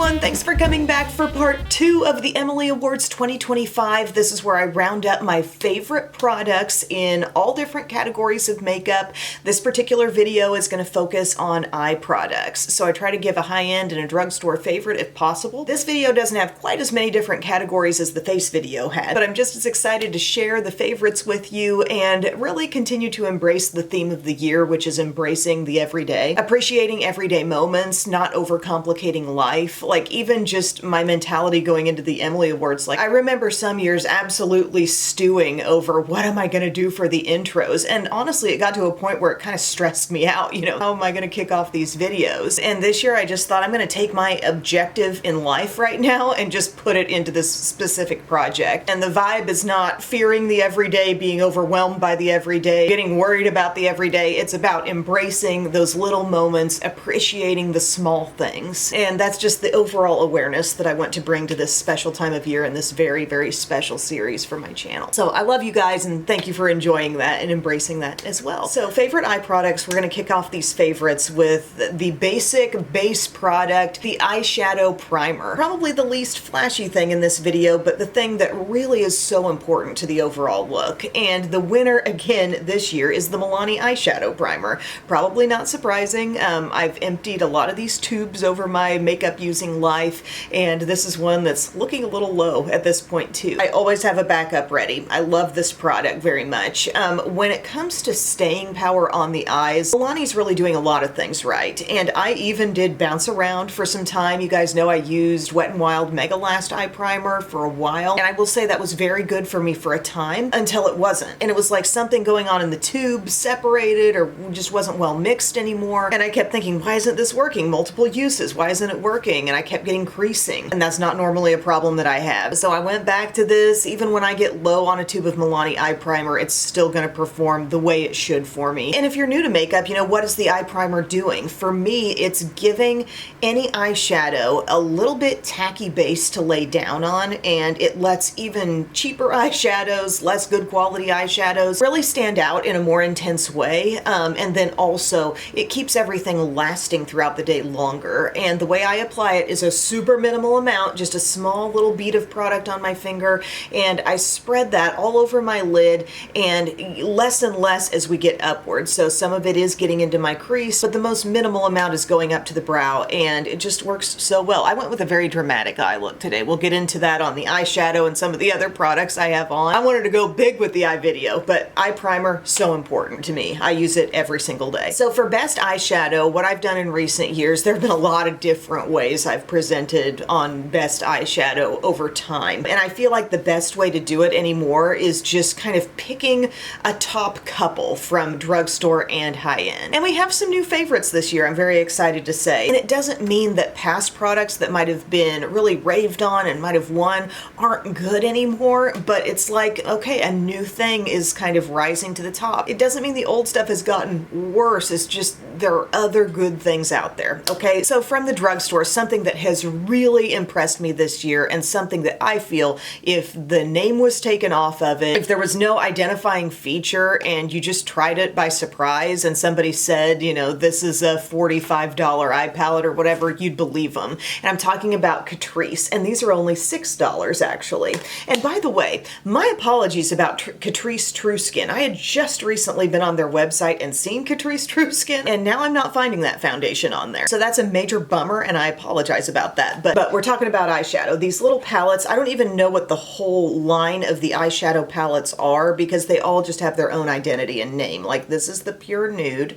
everyone, thanks for coming back for part 2 of the Emily Awards 2025. This is where I round up my favorite products in all different categories of makeup. This particular video is going to focus on eye products, so I try to give a high-end and a drugstore favorite if possible. This video doesn't have quite as many different categories as the face video had, but I'm just as excited to share the favorites with you and really continue to embrace the theme of the year, which is embracing the everyday, appreciating everyday moments, not overcomplicating life. Like even just my mentality going into the Emily Awards, like I remember some years absolutely stewing over what am I going to do for the intros, and honestly it got to a point where it kind of stressed me out, how am I going to kick off these videos? And this year I just thought I'm going to take my objective in life right now and just put it into this specific project. And the vibe is not fearing the everyday, being overwhelmed by the everyday, getting worried about the everyday. It's about embracing those little moments, appreciating the small things. And that's just the overall awareness that I want to bring to this special time of year and this very, very special series for my channel. So I love you guys and thank you for enjoying that and embracing that as well. So favorite eye products, we're going to kick off these favorites with the basic base product, the eyeshadow primer. Probably the least flashy thing in this video, but the thing that really is so important to the overall look. And the winner again this year is the Milani eyeshadow primer. Probably not surprising. I've emptied a lot of these tubes over my makeup using life, and this is one that's looking a little low at this point too. I always have a backup ready. I love this product very much. When it comes to staying power on the eyes, Milani's really doing a lot of things right, and I even did bounce around for some time. You guys know I used Wet n Wild Mega Last Eye Primer for a while, and I will say that was very good for me for a time until it wasn't, and it was like something going on in the tube separated or just wasn't well mixed anymore, and I kept thinking, why isn't this working? Multiple uses, why isn't it working? And I kept getting creasing, and that's not normally a problem that I have. So I went back to this. Even when I get low on a tube of Milani eye primer, it's still going to perform the way it should for me. And if you're new to makeup, what is the eye primer doing? For me, it's giving any eyeshadow a little bit tacky base to lay down on, and it lets even cheaper eyeshadows, less good quality eyeshadows, really stand out in a more intense way. And then also, it keeps everything lasting throughout the day longer. And the way I apply it is a super minimal amount, just a small little bead of product on my finger, and I spread that all over my lid, and less and less as we get upwards. So some of it is getting into my crease, but the most minimal amount is going up to the brow, and it just works so well. I went with a very dramatic eye look today. We'll get into that on the eyeshadow and some of the other products I have on. I wanted to go big with the eye video, but eye primer, so important to me. I use it every single day. So for best eyeshadow, what I've done in recent years, there have been a lot of different ways I've presented on best eyeshadow over time, and I feel like the best way to do it anymore is just kind of picking a top couple from drugstore and high-end. And we have some new favorites this year, I'm very excited to say. And it doesn't mean that past products that might have been really raved on and might have won aren't good anymore, but it's like, okay, a new thing is kind of rising to the top. It doesn't mean the old stuff has gotten worse, it's just there are other good things out there, okay? So from the drugstore, something that has really impressed me this year, and something that I feel if the name was taken off of it, if there was no identifying feature and you just tried it by surprise and somebody said, this is a $45 eye palette or whatever, you'd believe them. And I'm talking about Catrice, and these are only $6 actually. And by the way, my apologies about Catrice True Skin. I had just recently been on their website and seen Catrice True Skin, and now I'm not finding that foundation on there. So that's a major bummer, and I apologize about that. But we're talking about eyeshadow. These little palettes, I don't even know what the whole line of the eyeshadow palettes are because they all just have their own identity and name. Like this is the Pure Nude.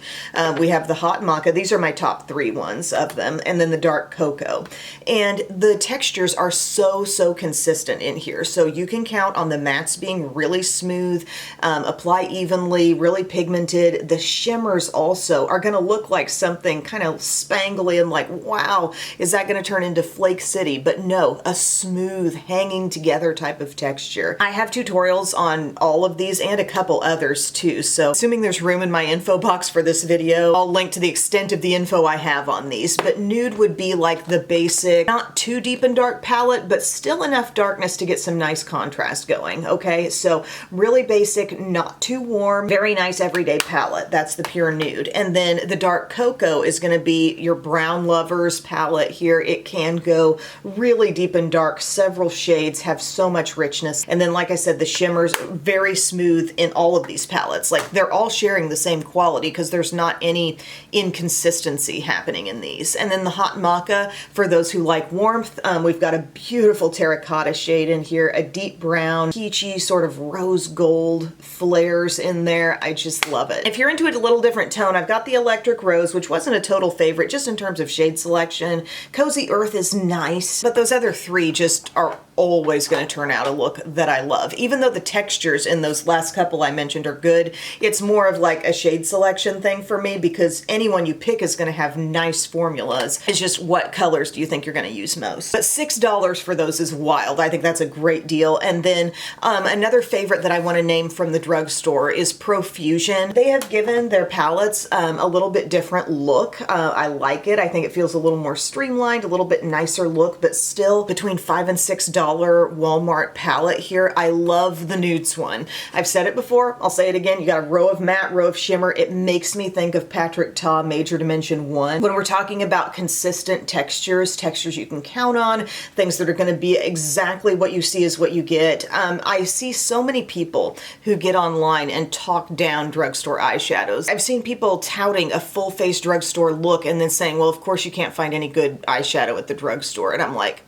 We have the Hot Maca. These are my top 3 ones of them. And then the Dark Cocoa. And the textures are so consistent in here. So you can count on the mattes being really smooth, apply evenly, really pigmented. The shimmers also are going to look like something kind of spangly and like, wow, is that going to turn into Flake City? But no, a smooth, hanging together type of texture. I have tutorials on all of these and a couple others too, so assuming there's room in my info box for this video, I'll link to the extent of the info I have on these. But nude would be like the basic, not too deep and dark palette, but still enough darkness to get some nice contrast going, okay? So really basic, not too warm, very nice everyday palette. That's the Pure Nude. And then the Dark Cocoa is going to be your brown lovers palette here. here. It can go really deep and dark. Several shades have so much richness. And then, like I said, the shimmers, very smooth in all of these palettes. Like, they're all sharing the same quality because there's not any inconsistency happening in these. And then the hot maca, for those who like warmth, we've got a beautiful terracotta shade in here, a deep brown, peachy sort of rose gold flares in there. I just love it. If you're into it a little different tone, I've got the electric rose, which wasn't a total favorite just in terms of shade selection. Cozy earth is nice, but those other three just are always going to turn out a look that I love. Even though the textures in those last couple I mentioned are good, it's more of like a shade selection thing for me because anyone you pick is going to have nice formulas. It's just what colors do you think you're going to use most? But $6 for those is wild. I think that's a great deal. And then another favorite that I want to name from the drugstore is Profusion. They have given their palettes a little bit different look. I like it. I think it feels a little more streamlined, a little bit nicer look, but still between $5 and $6 Walmart palette here. I love the nudes one. I've said it before, I'll say it again. You got a row of matte, row of shimmer. It makes me think of Patrick Ta Major Dimension 1. When we're talking about consistent textures, textures you can count on, things that are going to be exactly what you see is what you get. I see so many people who get online and talk down drugstore eyeshadows. I've seen people touting a full face drugstore look and then saying, well, of course you can't find any good eyeshadow at the drugstore. And I'm like,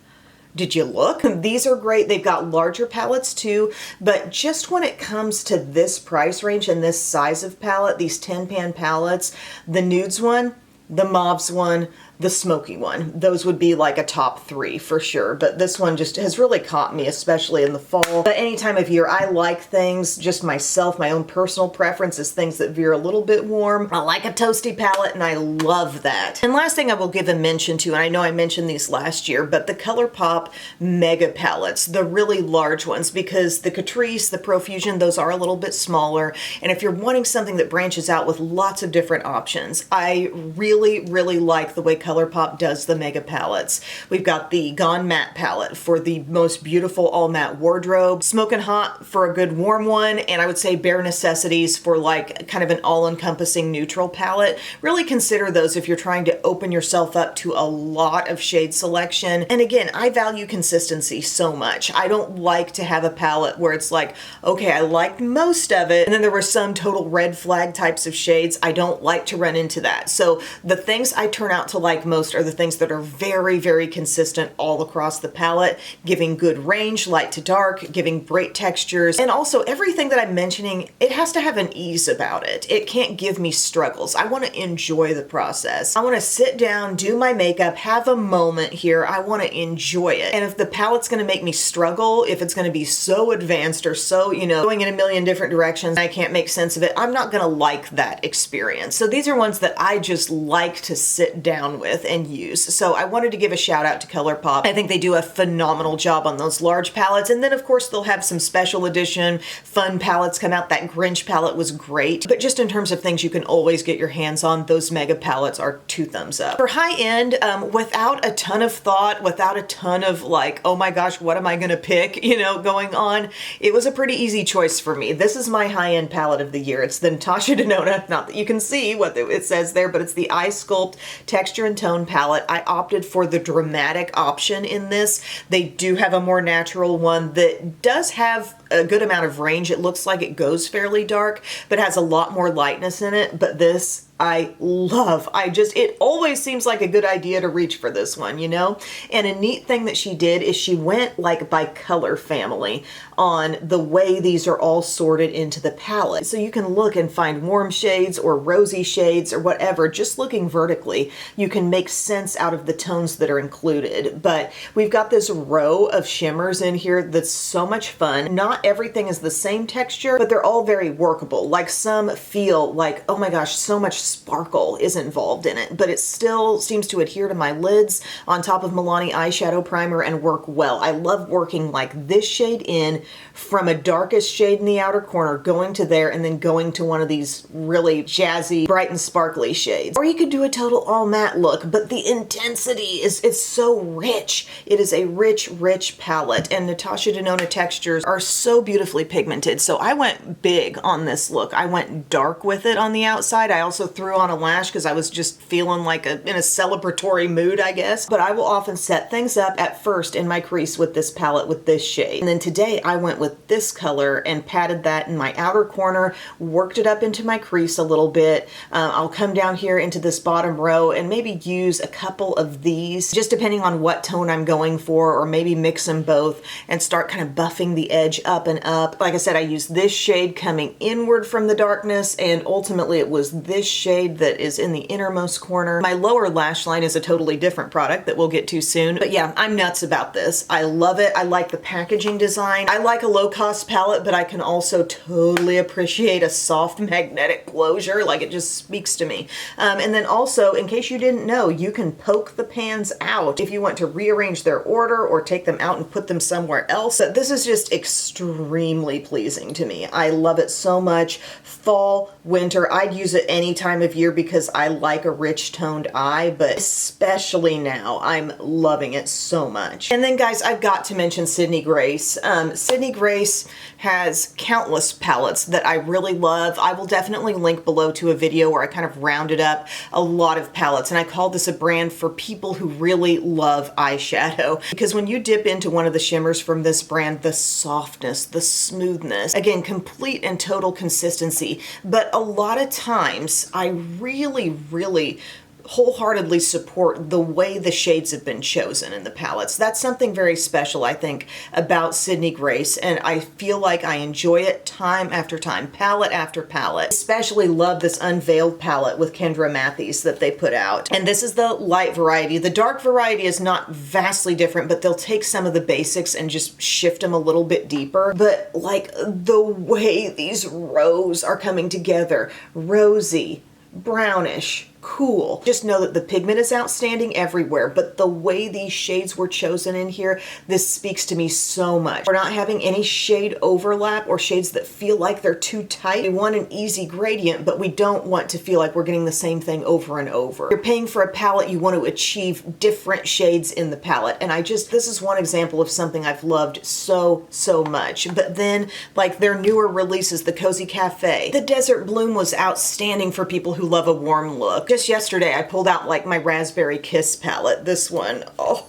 did you look? These are great. They've got larger palettes too, but just when it comes to this price range and this size of palette, these 10-pan palettes, the nudes one, the mauves one, the smoky one, those would be like a top 3 for sure. But this one just has really caught me, especially in the fall. But any time of year, I like things, just myself, my own personal preference is things that veer a little bit warm. I like a toasty palette and I love that. And last thing I will give a mention to, and I know I mentioned these last year, but the ColourPop Mega Palettes, the really large ones, because the Catrice, the Profusion, those are a little bit smaller. And if you're wanting something that branches out with lots of different options, I really, really like the way ColourPop does the Mega Palettes. We've got the Gone Matte palette for the most beautiful all matte wardrobe, Smokin' Hot for a good warm one, and I would say Bare Necessities for like kind of an all-encompassing neutral palette. Really consider those if you're trying to open yourself up to a lot of shade selection. And again, I value consistency so much. I don't like to have a palette where it's like, okay, I liked most of it, and then there were some total red flag types of shades. I don't like to run into that. So the things I turn out to like most are the things that are very, very consistent all across the palette, giving good range, light to dark, giving great textures. And also everything that I'm mentioning, it has to have an ease about it. It can't give me struggles. I want to enjoy the process. I want to sit down, do my makeup, have a moment here. I want to enjoy it. And if the palette's going to make me struggle, if it's going to be so advanced or so, you know, going in a million different directions, I can't make sense of it, I'm not going to like that experience. So these are ones that I just like to sit down with and use. So I wanted to give a shout out to ColourPop. I think they do a phenomenal job on those large palettes. And then of course they'll have some special edition fun palettes come out. That Grinch palette was great. But just in terms of things you can always get your hands on, those mega palettes are 2 thumbs up. For high end, without a ton of thought, without a ton of like, oh my gosh, what am I gonna pick, you know, going on, it was a pretty easy choice for me. This is my high end palette of the year. It's the Natasha Denona, not that you can see what it says there, but it's the Eye Sculpt Texture and Tone palette. I opted for the dramatic option in this. They do have a more natural one that does have a good amount of range. It looks like it goes fairly dark, but has a lot more lightness in it. But this I love. It always seems like a good idea to reach for this one, you know? And a neat thing that she did is she went like by color family on the way these are all sorted into the palette. So you can look and find warm shades or rosy shades or whatever. Just looking vertically, you can make sense out of the tones that are included. But we've got this row of shimmers in here that's so much fun. Not everything is the same texture, but they're all very workable. Like some feel like, oh my gosh, so much sparkle is involved in it, but it still seems to adhere to my lids on top of Milani eyeshadow primer and work well. I love working like this shade in from a darkest shade in the outer corner, going to there and then going to one of these really jazzy, bright and sparkly shades. Or you could do a total all matte look, but the intensity is so rich. It is a rich, rich palette, and Natasha Denona textures are so beautifully pigmented. So I went big on this look. I went dark with it on the outside. I also threw on a lash because I was just feeling like in a celebratory mood, I guess. But I will often set things up at first in my crease with this palette with this shade. And then today I went with this color and patted that in my outer corner, worked it up into my crease a little bit. I'll come down here into this bottom row and maybe use a couple of these, just depending on what tone I'm going for, or maybe mix them both and start kind of buffing the edge up and up. Like I said, I used this shade coming inward from the darkness, and ultimately it was this shade that is in the innermost corner. My lower lash line is a totally different product that we'll get to soon. But yeah, I'm nuts about this. I love it. I like the packaging design. I like a low-cost palette, but I can also totally appreciate a soft magnetic closure. Like, it just speaks to me. And then also, in case you didn't know, you can poke the pans out if you want to rearrange their order or take them out and put them somewhere else. So this is just extremely pleasing to me. I love it so much. Fall, winter, I'd use it any time of year because I like a rich toned eye, but especially now, I'm loving it so much. And then guys, I've got to mention Sydney Grace. Sydney Grace has countless palettes that I really love. I will definitely link below to a video where I kind of rounded up a lot of palettes, and I call this a brand for people who really love eyeshadow, because when you dip into one of the shimmers from this brand, the softness, the smoothness, again, complete and total consistency. But a lot of times I really wholeheartedly support the way the shades have been chosen in the palettes. That's something very special, I think, about Sydney Grace, and I feel like I enjoy it time after time, palette after palette. Especially love this Unveiled palette with Kendra Matthews that they put out. And this is the light variety. The dark variety is not vastly different, but they'll take some of the basics and just shift them a little bit deeper. But like the way these rows are coming together, rosy, brownish, cool. Just know that the pigment is outstanding everywhere, but the way these shades were chosen in here, this speaks to me so much. We're not having any shade overlap or shades that feel like they're too tight. We want an easy gradient, but we don't want to feel like we're getting the same thing over and over. You're paying for a palette, you want to achieve different shades in the palette, and this is one example of something I've loved so much. But then, like their newer releases, the Cozy Cafe, the Desert Bloom was outstanding for people who love a warm look. Just yesterday, I pulled out like my Raspberry Kiss palette. This one, oh,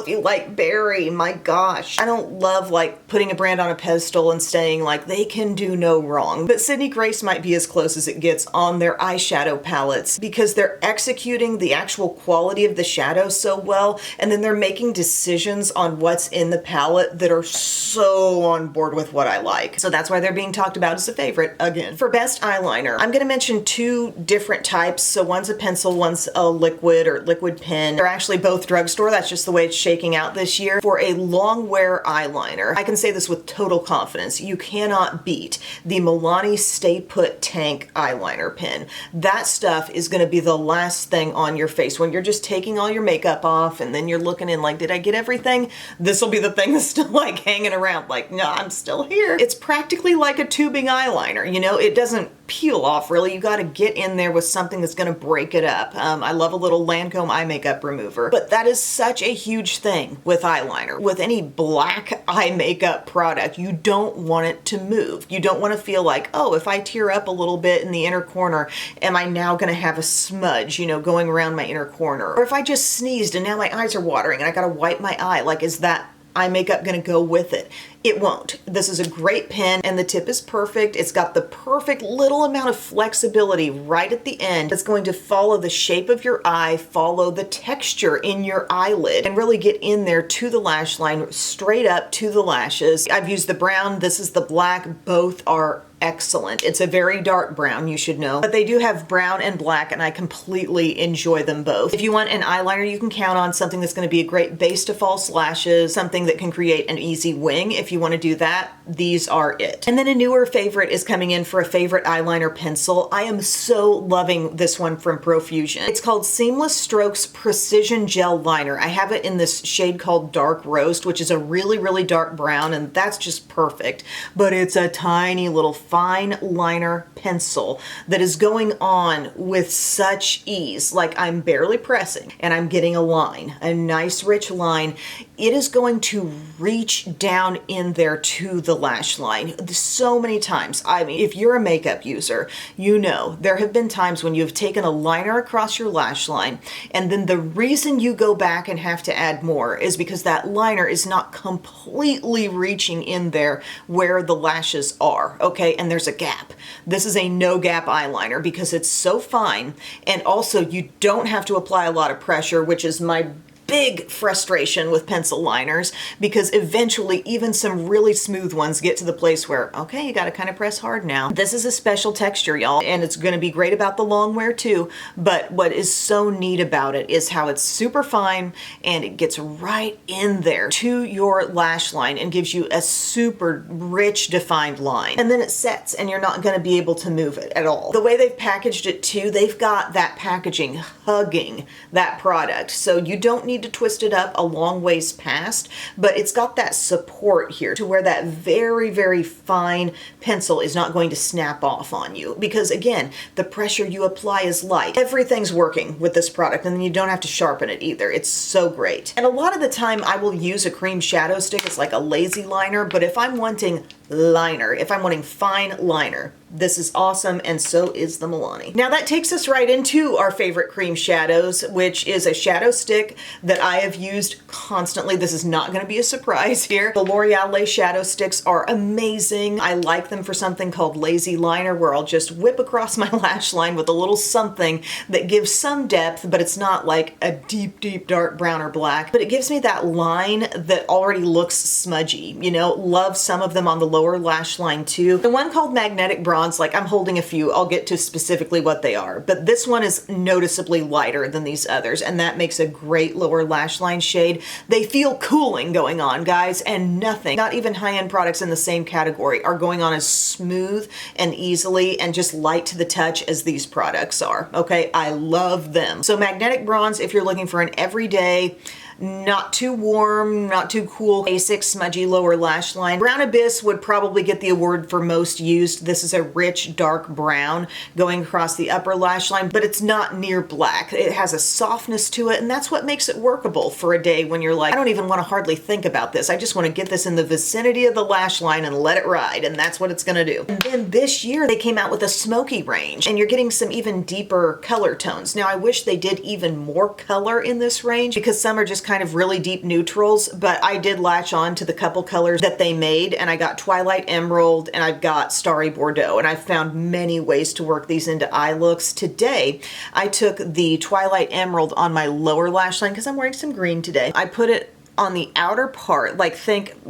if you like berry, my gosh. I don't love like putting a brand on a pedestal and saying like they can do no wrong, but Sydney Grace might be as close as it gets on their eyeshadow palettes because they're executing the actual quality of the shadows so well, and then they're making decisions on what's in the palette that are so on board with what I like. So that's why they're being talked about as a favorite again. For best eyeliner, I'm gonna mention two different types. So one's a pencil, one's a liquid or liquid pen. They're actually both Drugstore. That's just the way it's shaking out this year. For a long wear eyeliner, I can say this with total confidence, you cannot beat the Milani Stay Put Tank eyeliner pen. That stuff is going to be the last thing on your face when you're just taking all your makeup off and then you're looking in like, did I get everything? This will be the thing that's still like hanging around like, no, I'm still here. It's practically like a tubing eyeliner, you know, it doesn't peel off really. You got to get in there with something that's going to break it up. I love a little Lancome eye makeup remover, but that is such a huge thing with eyeliner. With any black eye makeup product, you don't want it to move. You don't want to feel like, oh, if I tear up a little bit in the inner corner, am I now going to have a smudge, you know, going around my inner corner? Or if I just sneezed and now my eyes are watering and I got to wipe my eye, like, is that eye makeup going to go with it? It won't. This is a great pen and the tip is perfect. It's got the perfect little amount of flexibility right at the end. It's going to follow the shape of your eye, follow the texture in your eyelid, and really get in there to the lash line, straight up to the lashes. I've used the brown, this is the black. Both are excellent. It's a very dark brown, you should know, but they do have brown and black, and I completely enjoy them both. If you want an eyeliner you can count on, something that's going to be a great base to false lashes, something that can create an easy wing, if you want to do that, these are it. And then a newer favorite is coming in for a favorite eyeliner pencil. I am so loving this one from Profusion. It's called Seamless Strokes Precision Gel Liner. I have it in this shade called Dark Roast, which is a really dark brown, and that's just perfect. But it's a tiny little fine liner pencil that is going on with such ease. Like, I'm barely pressing and I'm getting a line, a nice rich line. It is going to reach down in there to the lash line. So many times, I mean, if you're a makeup user, you know there have been times when you've taken a liner across your lash line, and then the reason you go back and have to add more is because that liner is not completely reaching in there where the lashes are, okay? And there's a gap. This is a no gap eyeliner because it's so fine, and also you don't have to apply a lot of pressure, which is my big frustration with pencil liners, because eventually even some really smooth ones get to the place where, okay, you gotta kind of press hard now. This is a special texture, y'all, and it's gonna be great about the long wear too, but what is so neat about it is how it's super fine and it gets right in there to your lash line and gives you a super rich defined line. And then it sets and you're not gonna be able to move it at all. The way they've packaged it too, they've got that packaging hugging that product, so you don't need to twist it up a long ways past, but it's got that support here to where that very, very fine pencil is not going to snap off on you, because again, the pressure you apply is light. Everything's working with this product, and then you don't have to sharpen it either. It's so great. And a lot of the time I will use a cream shadow stick. It's like a lazy liner, but if I'm wanting liner, if I'm wanting fine liner, this is awesome, and so is the Milani. Now that takes us right into our favorite cream shadows, which is a shadow stick that I have used constantly. This is not going to be a surprise here. The L'Oreal Lash shadow sticks are amazing. I like them for something called lazy liner, where I'll just whip across my lash line with a little something that gives some depth, but it's not like a deep, deep dark brown or black, but it gives me that line that already looks smudgy. You know, love some of them on the lower lash line too. The one called Magnetic Bronze, like I'm holding a few, I'll get to specifically what they are, but this one is noticeably lighter than these others, and that makes a great lower lash line shade. They feel cooling going on, guys, and nothing, not even high-end products in the same category, are going on as smooth and easily and just light to the touch as these products are, okay? I love them. So Magnetic Bronze, if you're looking for an everyday, not too warm, not too cool, basic smudgy lower lash line. Brown Abyss would probably get the award for most used. This is a rich dark brown going across the upper lash line, but it's not near black. It has a softness to it, and that's what makes it workable for a day when you're like, I don't even want to hardly think about this. I just want to get this in the vicinity of the lash line and let it ride, and that's what it's gonna do. And then this year they came out with a smoky range, and you're getting some even deeper color tones. Now I wish they did even more color in this range, because some are just kind of really deep neutrals, but I did latch on to the couple colors that they made, and I got Twilight Emerald and I've got Starry Bordeaux, and I've found many ways to work these into eye looks. Today I took the Twilight Emerald on my lower lash line because I'm wearing some green today. I put it on the outer part, like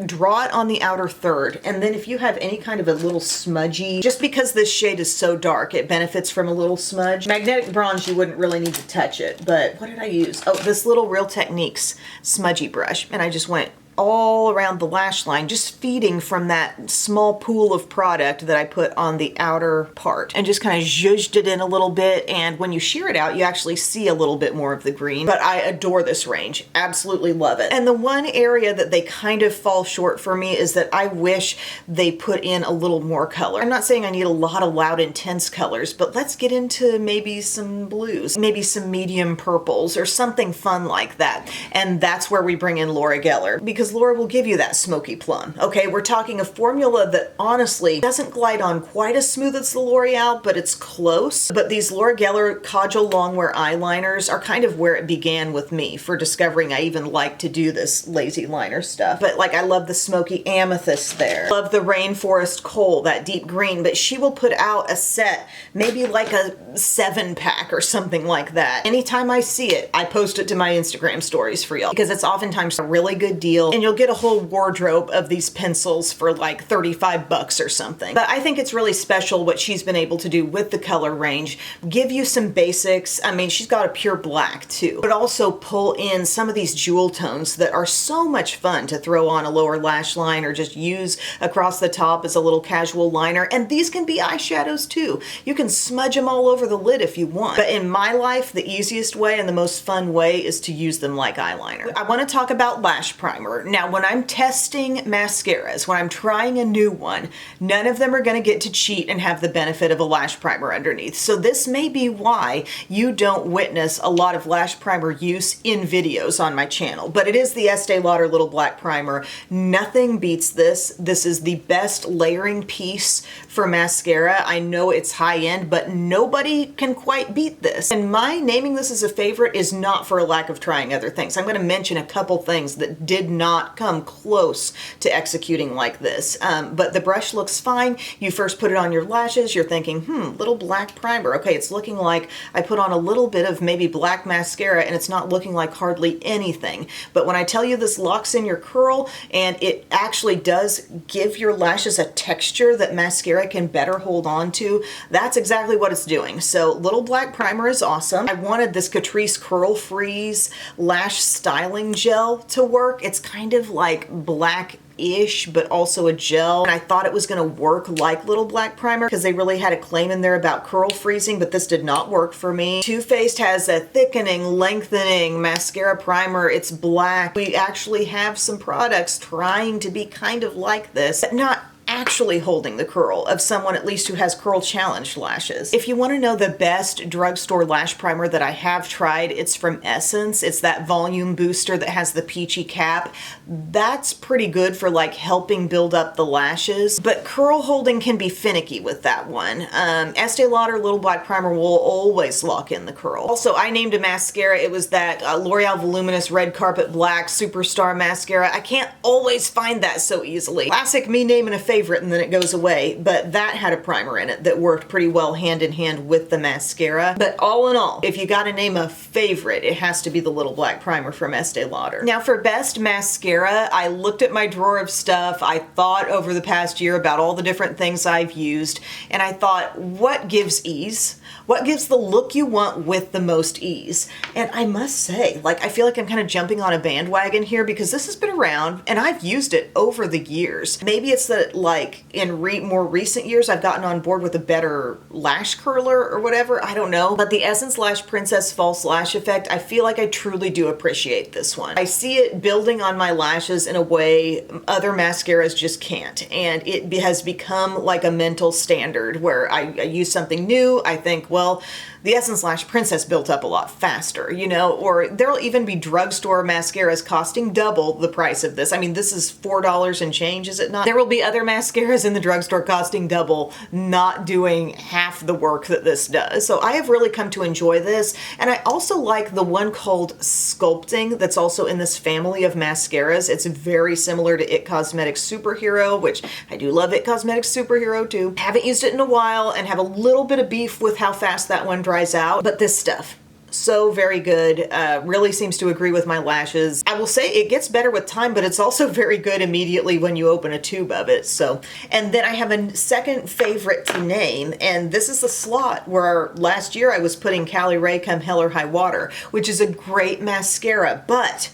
draw it on the outer third, and then if you have any kind of a little smudgy, just because this shade is so dark, it benefits from a little smudge. Magnetic Bronze, you wouldn't really need to touch it, but what did I use? Oh, this little Real Techniques smudgy brush, and I just went all around the lash line, just feeding from that small pool of product that I put on the outer part, and just kind of zhuzhed it in a little bit, and when you shear it out, you actually see a little bit more of the green. But I adore this range, absolutely love it. And the one area that they kind of fall short for me is that I wish they put in a little more color. I'm not saying I need a lot of loud, intense colors, but let's get into maybe some blues, maybe some medium purples, or something fun like that. And that's where we bring in Laura Geller, because Laura will give you that smoky plum. Okay, we're talking a formula that honestly doesn't glide on quite as smooth as the L'Oreal, but it's close. But these Laura Geller Kajal Longwear eyeliners are kind of where it began with me for discovering I even like to do this lazy liner stuff. But like, I love the smoky amethyst there. Love the rainforest coal, that deep green, but she will put out a set, maybe like a 7-pack or something like that. Anytime I see it, I post it to my Instagram stories for y'all, because it's oftentimes a really good deal, and you'll get a whole wardrobe of these pencils for like 35 bucks or something. But I think it's really special what she's been able to do with the color range. Give you some basics. I mean, she's got a pure black too, but also pull in some of these jewel tones that are so much fun to throw on a lower lash line or just use across the top as a little casual liner. And these can be eyeshadows too. You can smudge them all over the lid if you want. But in my life, the easiest way and the most fun way is to use them like eyeliner. I want to talk about lash primer. Lash. Now, when I'm testing mascaras, when I'm trying a new one, none of them are going to get to cheat and have the benefit of a lash primer underneath. So this may be why you don't witness a lot of lash primer use in videos on my channel. But it is the Estee Lauder Little Black Primer. Nothing beats this. This is the best layering piece for mascara. I know it's high-end, but nobody can quite beat this. And my naming this as a favorite is not for a lack of trying other things. I'm going to mention a couple things that did not come close to executing like this. But the brush looks fine. You first put it on your lashes, you're thinking, little black primer. Okay, it's looking like I put on a little bit of maybe black mascara and it's not looking like hardly anything. But when I tell you this locks in your curl and it actually does give your lashes a texture that mascara can better hold on to, that's exactly what it's doing. So Little Black Primer is awesome. I wanted this Catrice Curl Freeze Lash Styling Gel to work. It's kind of like black-ish, but also a gel. And I thought it was gonna work like Little Black Primer because they really had a claim in there about curl freezing, but this did not work for me. Too Faced has a thickening, lengthening mascara primer. It's black. We actually have some products trying to be kind of like this, but not actually holding the curl of someone at least who has curl challenged lashes. If you want to know the best drugstore lash primer that I have tried, it's from Essence. It's that volume booster that has the peachy cap. That's pretty good for like helping build up the lashes, but curl holding can be finicky with that one. Estee Lauder Little Black Primer will always lock in the curl. Also, I named a mascara. It was that L'Oreal Voluminous Red Carpet Black Superstar Mascara. I can't always find that so easily. Classic me naming a favorite and then it goes away, but that had a primer in it that worked pretty well hand in hand with the mascara. But all in all, if you gotta name a favorite, it has to be the Little Black Primer from Estee Lauder. Now for best mascara, I looked at my drawer of stuff. I thought over the past year about all the different things I've used, and I thought, what gives ease? What gives the look you want with the most ease? And I must say, like, I feel like I'm kind of jumping on a bandwagon here because this has been around and I've used it over the years. Maybe it's that, like, in more recent years, I've gotten on board with a better lash curler or whatever. I don't know. But the Essence Lash Princess False Lash Effect, I feel like I truly do appreciate this one. I see it building on my lashes in a way other mascaras just can't. And it has become like a mental standard where I use something new, I think, well, the Essence Lash Princess built up a lot faster, you know, or there'll even be drugstore mascaras costing double the price of this. I mean, this is $4 and change, is it not? There will be other mascaras in the drugstore costing double, not doing half the work that this does. So I have really come to enjoy this. And I also like the one called Sculpting that's also in this family of mascaras. It's very similar to IT Cosmetics Superhero, which I do love IT Cosmetics Superhero too. Haven't used it in a while and have a little bit of beef with how fast that one dries out, but this stuff, so very good. Really seems to agree with my lashes. I will say it gets better with time, but it's also very good immediately when you open a tube of it. So, and then I have a second favorite to name, and this is the slot where last year I was putting Cali Ray Come Hell or High Water, which is a great mascara, but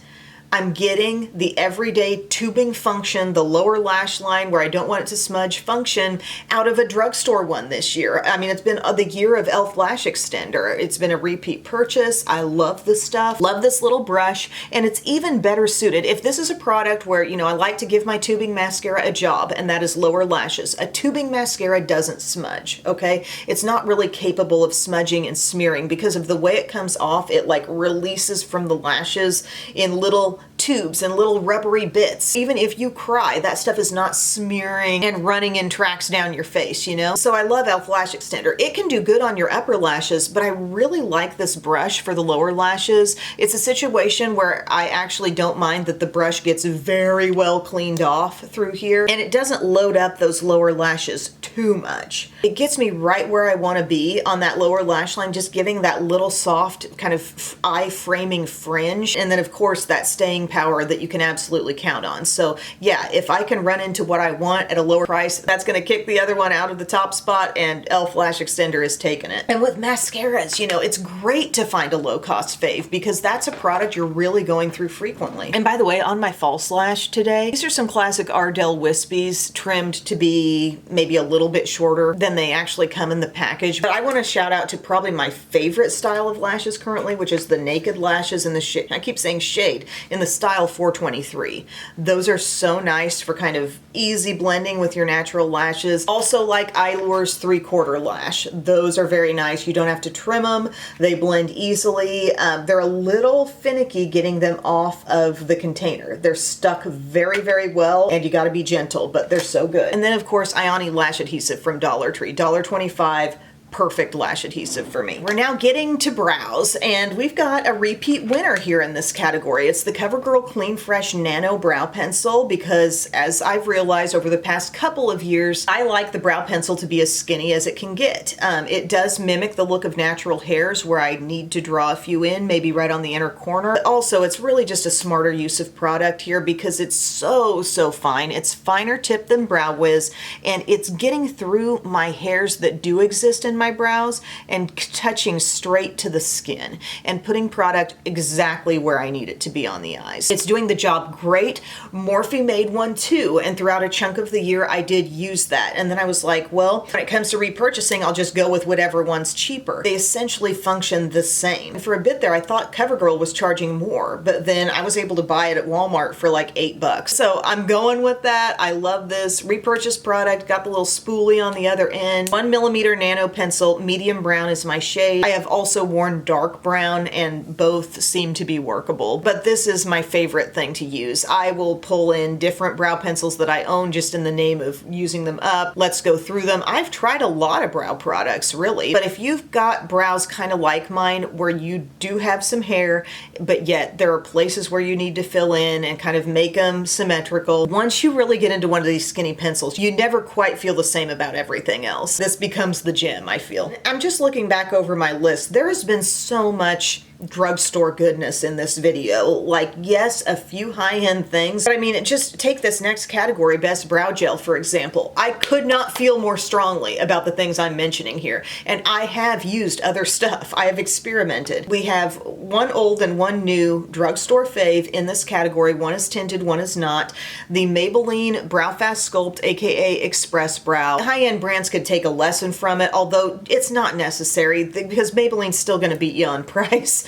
I'm getting the everyday tubing function, the lower lash line where I don't want it to smudge function out of a drugstore one this year. I mean, it's been the year of e.l.f. Lash Extender. It's been a repeat purchase. I love this stuff. Love this little brush, and it's even better suited. If this is a product where, you know, I like to give my tubing mascara a job, and that is lower lashes. A tubing mascara doesn't smudge, okay? It's not really capable of smudging and smearing because of the way it comes off. It like releases from the lashes in little tubes and little rubbery bits. Even if you cry, that stuff is not smearing and running in tracks down your face, you know? So I love e.l.f. Lash Extender. It can do good on your upper lashes, but I really like this brush for the lower lashes. It's a situation where I actually don't mind that the brush gets very well cleaned off through here, and it doesn't load up those lower lashes too much. It gets me right where I want to be on that lower lash line, just giving that little soft kind of eye framing fringe, and then of course that staying power that you can absolutely count on. So yeah, if I can run into what I want at a lower price, that's going to kick the other one out of the top spot, and e.l.f. Lash Extender is taking it. And with mascaras, you know, it's great to find a low-cost fave because that's a product you're really going through frequently. And by the way, on my false lash today, these are some classic Ardell Wispies trimmed to be maybe a little bit shorter than they actually come in the package. But I want to shout out to probably my favorite style of lashes currently, which is the naked lashes in the shade. I keep saying shade, in the style 423. Those are so nice for kind of easy blending with your natural lashes. Also like Eyelure's 3/4 lash. Those are very nice. You don't have to trim them. They blend easily. They're a little finicky getting them off of the container. They're stuck very, very well, and you gotta be gentle, but they're so good. And then of course, Ioni Lash Adhesive from Dollar Tree. $1.25. Perfect lash adhesive for me. We're now getting to brows, and we've got a repeat winner here in this category. It's the CoverGirl Clean Fresh Nano Brow Pencil, because as I've realized over the past couple of years, I like the brow pencil to be as skinny as it can get. It does mimic the look of natural hairs where I need to draw a few in, maybe right on the inner corner. But also, it's really just a smarter use of product here because it's so fine. It's finer tip than Brow Wiz, and it's getting through my hairs that do exist in my brows and touching straight to the skin and putting product exactly where I need it to be on the eyes. It's doing the job great. Morphe made one too, and throughout a chunk of the year I did use that, and then I was like, well, when it comes to repurchasing, I'll just go with whatever one's cheaper. They essentially function the same. And for a bit there I thought CoverGirl was charging more, but then I was able to buy it at Walmart for like $8. So I'm going with that. I love this repurchase product. Got the little spoolie on the other end. 1mm nano pencil. Medium brown is my shade. I have also worn dark brown, and both seem to be workable, but this is my favorite thing to use. I will pull in different brow pencils that I own just in the name of using them up. Let's go through them. I've tried a lot of brow products, really, but if you've got brows kind of like mine where you do have some hair, but yet there are places where you need to fill in and kind of make them symmetrical, once you really get into one of these skinny pencils, you never quite feel the same about everything else. This becomes the gem, I feel. I'm just looking back over my list. There has been so much drugstore goodness in this video. Like, yes, a few high-end things, but I mean, just take this next category, Best Brow Gel, for example. I could not feel more strongly about the things I'm mentioning here, and I have used other stuff. I have experimented. We have one old and one new drugstore fave in this category. One is tinted, one is not. The Maybelline Brow Fast Sculpt, aka Express Brow. High-end brands could take a lesson from it, although it's not necessary because Maybelline's still going to beat you on price.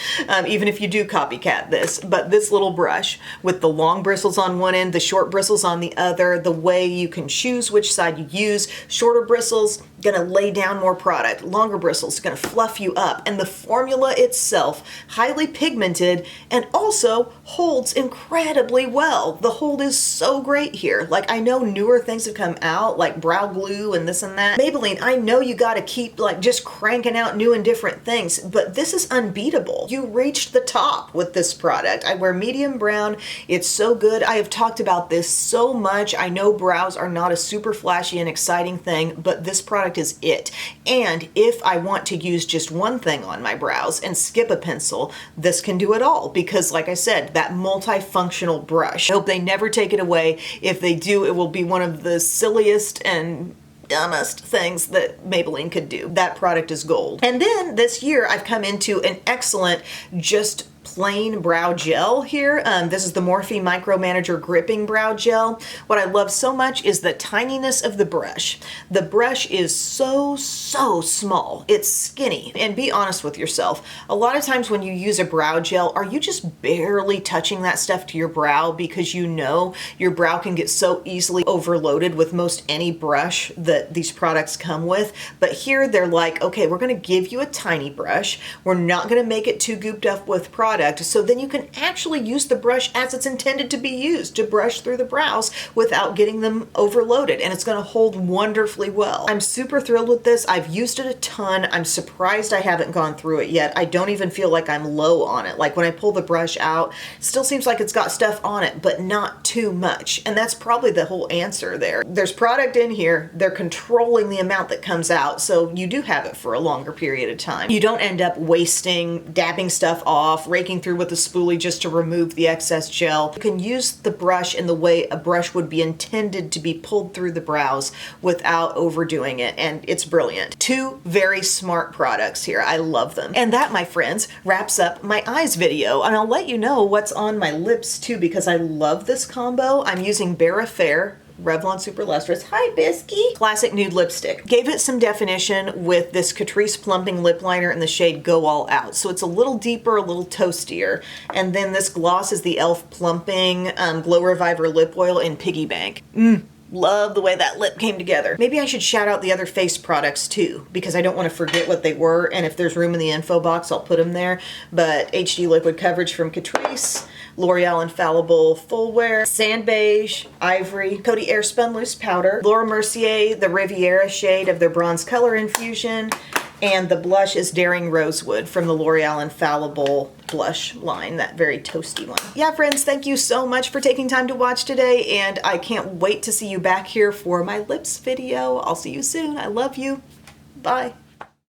Even if you do copycat this. But this little brush with the long bristles on one end, the short bristles on the other, the way you can choose which side you use. Shorter bristles, gonna lay down more product. Longer bristles, gonna fluff you up. And the formula itself, highly pigmented and also holds incredibly well. The hold is so great here. Like, I know newer things have come out, like brow glue and this and that. Maybelline, I know you gotta keep like just cranking out new and different things, but this is unbeatable. You reached the top with this product. I wear medium brown. It's so good. I have talked about this so much. I know brows are not a super flashy and exciting thing, but this product is it. And if I want to use just one thing on my brows and skip a pencil, this can do it all because, like I said, that multifunctional brush. I hope they never take it away. If they do, it will be one of the silliest and dumbest things that Maybelline could do. That product is gold. And then this year I've come into an excellent just plain brow gel here. This is the Morphe Micro Manager Gripping Brow Gel. What I love so much is the tininess of the brush. The brush is so small. It's skinny. And be honest with yourself. A lot of times when you use a brow gel, are you just barely touching that stuff to your brow because you know your brow can get so easily overloaded with most any brush that these products come with. But here they're like, okay, we're going to give you a tiny brush. We're not going to make it too gooped up with product. So then you can actually use the brush as it's intended to be used, to brush through the brows without getting them overloaded, and it's going to hold wonderfully well. I'm super thrilled with this. I've used it a ton. I'm surprised I haven't gone through it yet. I don't even feel like I'm low on it. Like when I pull the brush out, it still seems like it's got stuff on it, but not too much. And that's probably the whole answer there. There's product in here. They're controlling the amount that comes out, so you do have it for a longer period of time. You don't end up wasting, dabbing stuff off, raking through with a spoolie just to remove the excess gel. You can use the brush in the way a brush would be intended to be pulled through the brows without overdoing it, and it's brilliant. Two very smart products here. I love them. And that, my friends, wraps up my eyes video, and I'll let you know what's on my lips too because I love this combo. I'm using Bare Affair Revlon Super Lustrous. Hi, Bisky. Classic nude lipstick. Gave it some definition with this Catrice Plumping Lip Liner in the shade Go All Out. So it's a little deeper, a little toastier. And then this gloss is the e.l.f. Plumping Glow Reviver Lip Oil in Piggy Bank. Love the way that lip came together. Maybe I should shout out the other face products too, because I don't want to forget what they were, and if there's room in the info box, I'll put them there. But HD Liquid Coverage from Catrice, L'Oreal Infallible Full Wear, Sand Beige, Ivory, Coty Airspun Loose Powder, Laura Mercier, the Riviera shade of their Bronze Color Infusion, and the blush is Daring Rosewood from the L'Oreal Infallible blush line, that very toasty one. Yeah, friends, thank you so much for taking time to watch today, and I can't wait to see you back here for my lips video. I'll see you soon. I love you. Bye.